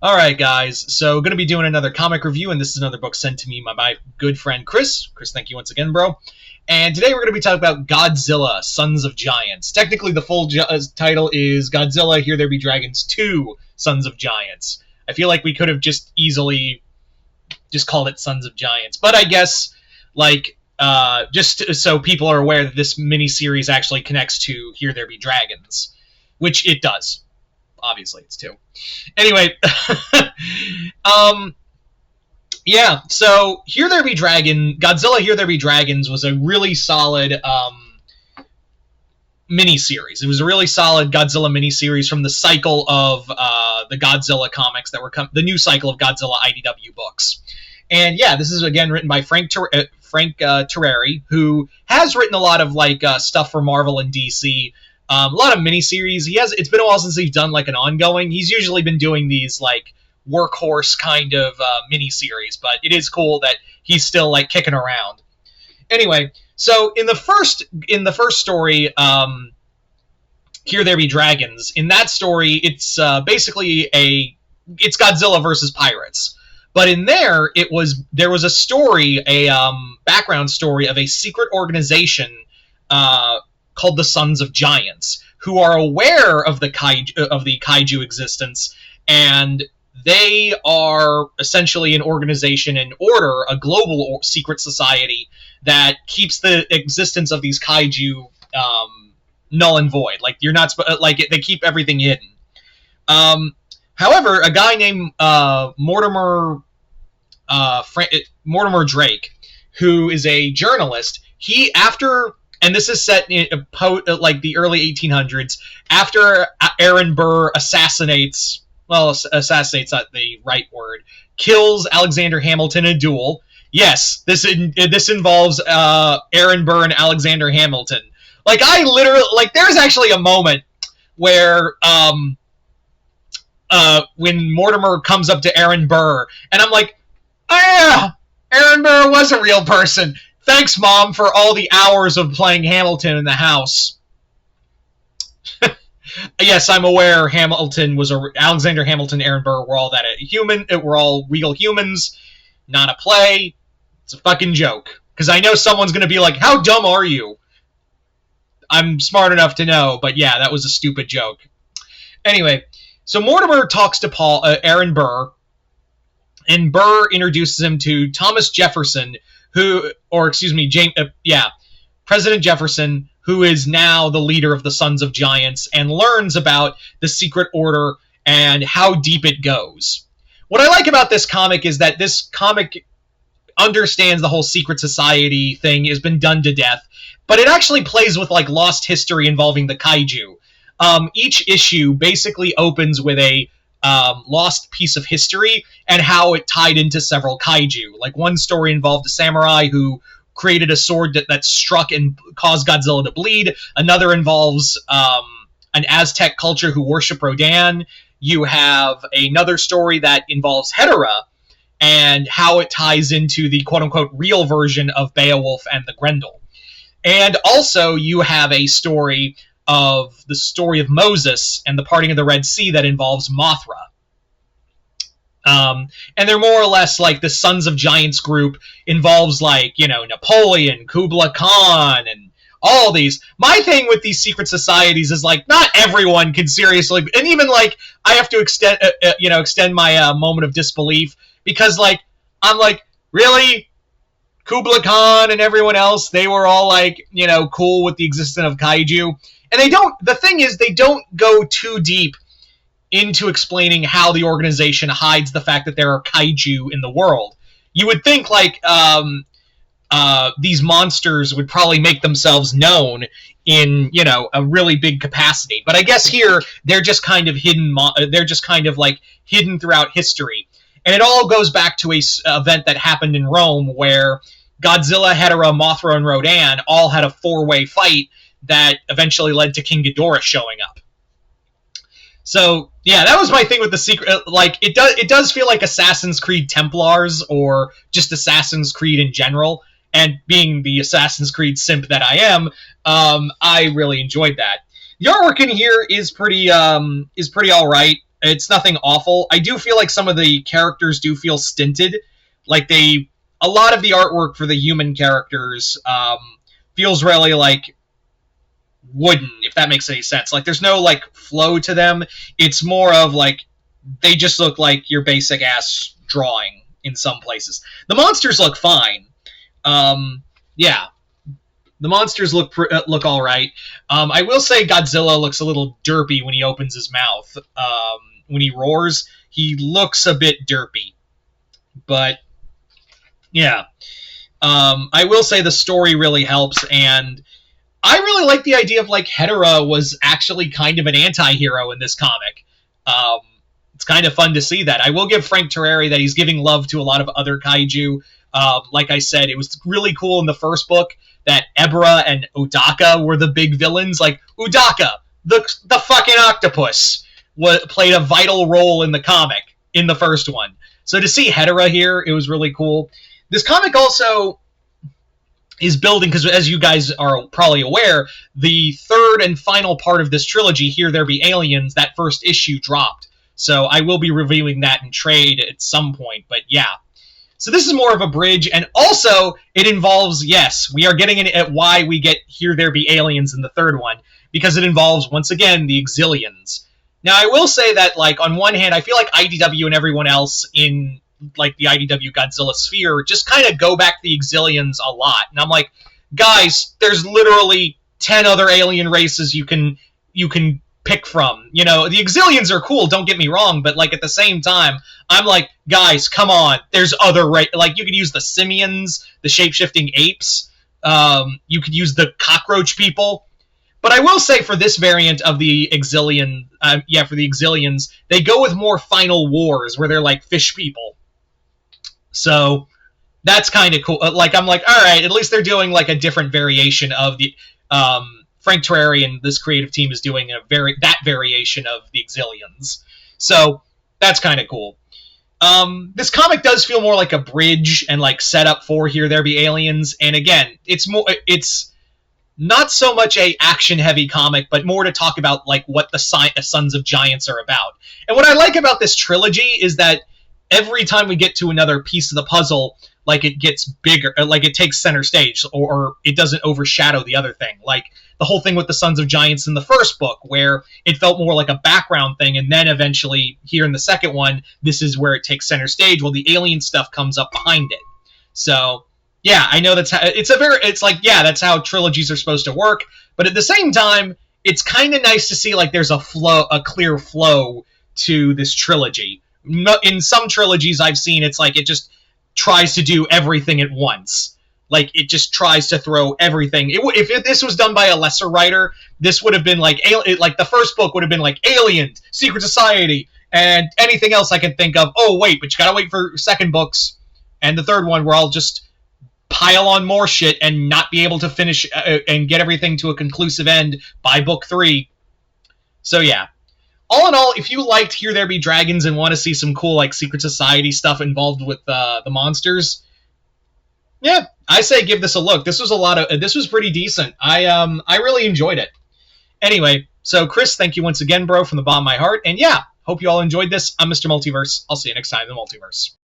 Alright, guys, so going to be doing another comic review, and this is another book sent to me by my good friend Chris. Chris, thank you once again, bro. And today we're going to be talking about Godzilla, Sons of Giants. Technically, the full title is Godzilla, Here There Be Dragons 2, Sons of Giants. I feel like we could have just easily just called it Sons of Giants. But I guess, just so people are aware that this miniseries actually connects to Here There Be Dragons, which it does. Obviously, it's two. Anyway, yeah, so Godzilla Here There Be Dragons was a really solid miniseries. It was a really solid Godzilla miniseries from the cycle of the Godzilla comics that were the new cycle of Godzilla IDW books. And yeah, this is again written by Frank Terreri, who has written a lot of stuff for Marvel and DC. A lot of miniseries. It's been a while since he's done an ongoing. He's usually been doing these workhorse kind of miniseries, but it is cool that he's still kicking around. Anyway, so in the first story, Here There Be Dragons. In that story, it's basically it's Godzilla versus pirates. But in there was a story, a background story of a secret organization called the Sons of Giants, who are aware of the kaiju existence, and they are essentially an organization and order, a global secret society that keeps the existence of these kaiju null and void. They keep everything hidden. However, a guy named Mortimer Drake, who is a journalist, and this is set in the early 1800s, after Aaron Burr assassinate's not the right word, kills Alexander Hamilton in a duel. Yes, this involves Aaron Burr and Alexander Hamilton. There's actually a moment where when Mortimer comes up to Aaron Burr, and I'm like, oh yeah, Aaron Burr was a real person. Thanks, Mom, for all the hours of playing Hamilton in the house. Yes, I'm aware Alexander Hamilton, Aaron Burr were all we're all real humans, not a play. It's a fucking joke. Because I know someone's going to be like, how dumb are you? I'm smart enough to know, but yeah, that was a stupid joke. Anyway, so Mortimer talks to Aaron Burr, and Burr introduces him to Thomas Jefferson, President Jefferson, who is now the leader of the Sons of Giants, and learns about the secret order and how deep it goes. What I like about this comic is that this comic understands the whole secret society thing has been done to death, but it actually plays with lost history involving the kaiju. Each issue basically opens with a lost piece of history and how it tied into several kaiju. One story involved a samurai who created a sword that struck and caused Godzilla to bleed. Another involves an Aztec culture who worship Rodan. You have another story that involves Hedorah and how it ties into the quote-unquote real version of Beowulf and the Grendel. And also you have a story of the story of Moses and the parting of the Red Sea that involves Mothra. And they're more or less the Sons of Giants group involves Napoleon, Kublai Khan, and all these. My thing with these secret societies is not everyone can seriously, and even I have to extend my moment of disbelief, because I'm really? Kublai Khan and everyone else, they were all cool with the existence of kaiju. And the thing is, they don't go too deep into explaining how the organization hides the fact that there are kaiju in the world. You would think these monsters would probably make themselves known in a really big capacity, but I guess here they're just kind of hidden. They're just kind of hidden throughout history, and it all goes back to a event that happened in Rome where Godzilla, Hedorah, Mothra, and Rodan all had a four-way fight that eventually led to King Ghidorah showing up. So, yeah, that was my thing with the secret. It does feel like Assassin's Creed Templars, or just Assassin's Creed in general. And being the Assassin's Creed simp that I am, I really enjoyed that. The artwork in here is pretty all right. It's nothing awful. I do feel like some of the characters do feel stinted. Like a lot of the artwork for the human characters feels really like wooden, if that makes any sense. Like there's no like flow to them. It's more of like they just look like your basic ass drawing in some places. The monsters look fine. Yeah, the monsters look all right. I will say Godzilla looks a little derpy when he opens his mouth. When he roars, he looks a bit derpy. But yeah, I will say the story really helps, and I really like the idea of like Hedorah was actually kind of an anti-hero in this comic. Um, it's kind of fun to see that. I will give Frank Terreri that he's giving love to a lot of other kaiju. Like I said, it was really cool in the first book that Ebra and Udaka were the big villains. Like Udaka, the fucking octopus, played a vital role in the comic in the first one. So to see Hedorah here, it was really cool. This comic also is building, because as you guys are probably aware, the third and final part of this trilogy, Here There Be Aliens, that first issue dropped. So I will be reviewing that in trade at some point, but yeah. So this is more of a bridge, and also it involves, yes, we are getting in at why we get Here There Be Aliens in the third one, because it involves, once again, the Exilians. Now, I will say that, like, on one hand, I feel like IDW and everyone else in, like, the IDW Godzilla sphere just kind of go back the Exilians a lot. And I'm like, guys, there's literally 10 other alien races you can pick from. You know, the Exilians are cool, don't get me wrong, but, like, at the same time, I'm like, guys, come on, there's other like, you could use the simians, the shape-shifting apes, you could use the cockroach people. But I will say for this variant of the Exilian, for the Exilians, they go with more final wars, where they're like fish people. So that's kind of cool. Like, I'm like, all right, at least they're doing like a different variation of the Frank Terreri and this creative team is doing that variation of the Exilians. So that's kind of cool. This comic does feel more like a bridge and like setup for Here There Be Aliens, and again, it's not so much a action-heavy comic, but more to talk about like what the Sons of Giants are about. And what I like about this trilogy is that every time we get to another piece of the puzzle, like it gets bigger, like it takes center stage, or it doesn't overshadow the other thing. Like the whole thing with the Sons of Giants in the first book, where it felt more like a background thing, and then eventually here in the second one, this is where it takes center stage. Well, the alien stuff comes up behind it. So yeah, I know that's how that's how trilogies are supposed to work, but at the same time, it's kind of nice to see like there's a clear flow to this trilogy. In some trilogies I've seen, it's like it just tries to do everything at once. Like it just tries to throw everything. If this was done by a lesser writer, this would have been like the first book would have been like Alien, Secret Society, and anything else I can think of. Oh wait, but you gotta wait for second books and the third one where I'll just pile on more shit and not be able to finish and get everything to a conclusive end by book 3. So yeah. All in all, if you liked Here There Be Dragons and want to see some cool like Secret Society stuff involved with the monsters, yeah, I say give this a look. This was pretty decent. I really enjoyed it. Anyway, so Chris, thank you once again, bro, from the bottom of my heart. And yeah, hope you all enjoyed this. I'm Mr. Multiverse. I'll see you next time in the Multiverse.